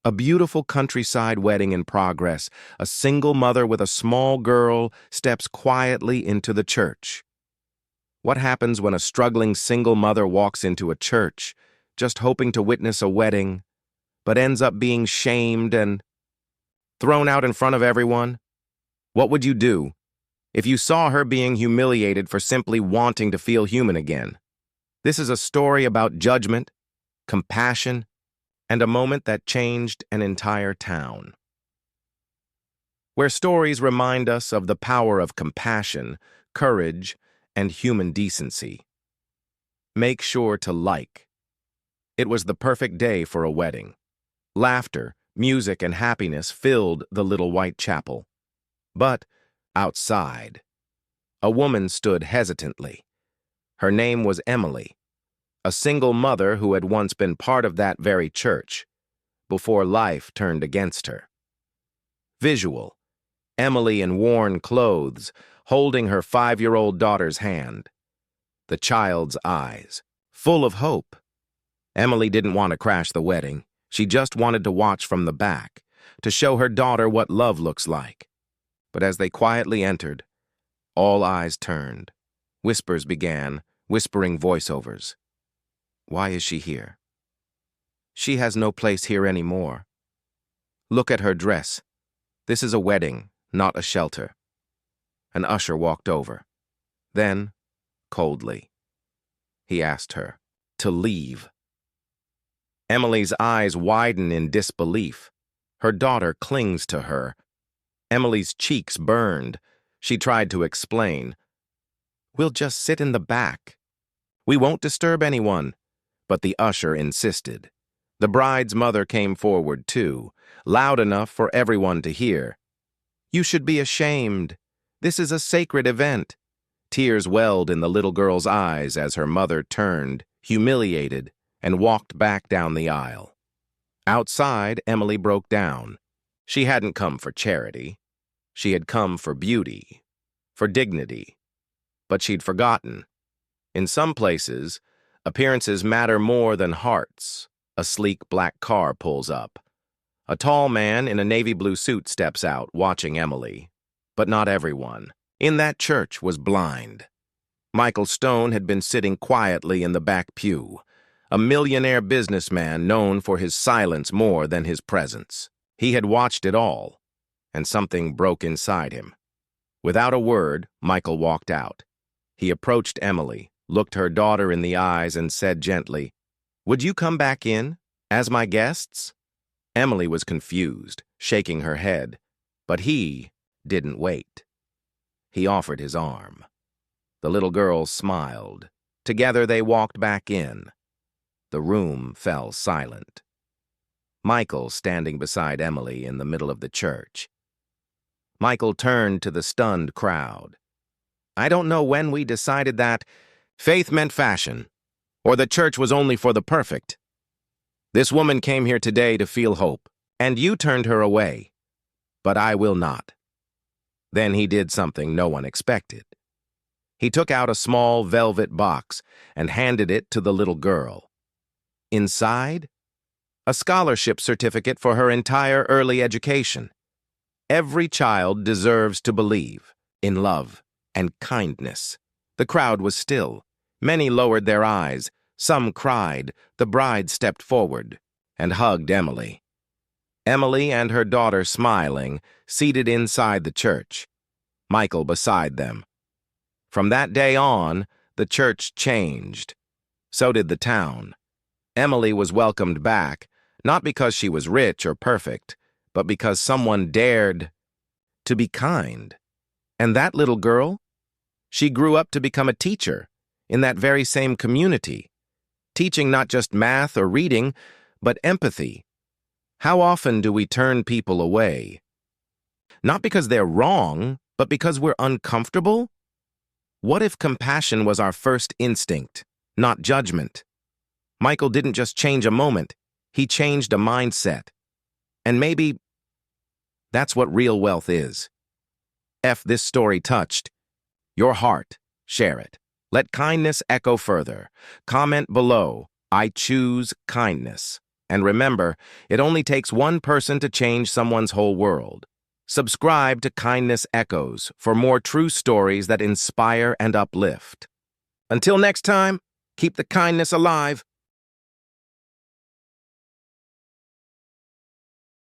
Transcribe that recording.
A beautiful countryside wedding in progress. A single mother with a small girl steps quietly into the church. What happens when a struggling single mother walks into a church, just hoping to witness a wedding, but ends up being shamed and thrown out in front of everyone? What would you do if you saw her being humiliated for simply wanting to feel human again? This is a story about judgment, compassion, and a moment that changed an entire town. Where stories remind us of the power of compassion, courage, and human decency. Make sure to like. It was the perfect day for a wedding. Laughter, music, and happiness filled the little white chapel. But outside, a woman stood hesitantly. Her name was Emily, a single mother who had once been part of that very church, before life turned against her. Visual: Emily in worn clothes, holding her 5-year-old daughter's hand. The child's eyes, full of hope. Emily didn't want to crash the wedding. She just wanted to watch from the back, to show her daughter what love looks like. But as they quietly entered, all eyes turned. Whispers began, whispering voiceovers. Why is she here? She has no place here anymore. Look at her dress. This is a wedding, not a shelter. An usher walked over. Then, coldly, he asked her to leave. Emily's eyes widen in disbelief. Her daughter clings to her. Emily's cheeks burned. She tried to explain. We'll just sit in the back. We won't disturb anyone. But the usher insisted. The bride's mother came forward too, loud enough for everyone to hear. You should be ashamed. This is a sacred event. Tears welled in the little girl's eyes as her mother turned, humiliated, and walked back down the aisle. Outside, Emily broke down. She hadn't come for charity. She had come for beauty, for dignity. But she'd forgotten. In some places, appearances matter more than hearts. A sleek black car pulls up. A tall man in a navy blue suit steps out, watching Emily. But not everyone in that church was blind. Michael Stone had been sitting quietly in the back pew, a millionaire businessman known for his silence more than his presence. He had watched it all, and something broke inside him. Without a word, Michael walked out. He approached Emily, looked her daughter in the eyes, and said gently, Would you come back in, as my guests? Emily was confused, shaking her head, but he didn't wait. He offered his arm. The little girl smiled. Together they walked back in. The room fell silent. Michael standing beside Emily in the middle of the church. Michael turned to the stunned crowd. I don't know when we decided that faith meant fashion, or the church was only for the perfect. This woman came here today to feel hope, and you turned her away. But I will not. Then he did something no one expected. He took out a small velvet box and handed it to the little girl. Inside, a scholarship certificate for her entire early education. Every child deserves to believe in love and kindness. The crowd was still. Many lowered their eyes. Some cried. The bride stepped forward and hugged Emily. Emily and her daughter smiling, seated inside the church. Michael beside them. From that day on, the church changed. So did the town. Emily was welcomed back, not because she was rich or perfect, but because someone dared to be kind. And that little girl? She grew up to become a teacher in that very same community, teaching not just math or reading, but empathy. How often do we turn people away? Not because they're wrong, but because we're uncomfortable? What if compassion was our first instinct, not judgment? Michael didn't just change a moment, he changed a mindset. And maybe that's what real wealth is. If this story touched your heart, share it. Let kindness echo further. Comment below, I choose kindness. And remember, it only takes one person to change someone's whole world. Subscribe to Kindness Echoes for more true stories that inspire and uplift. Until next time, keep the kindness alive.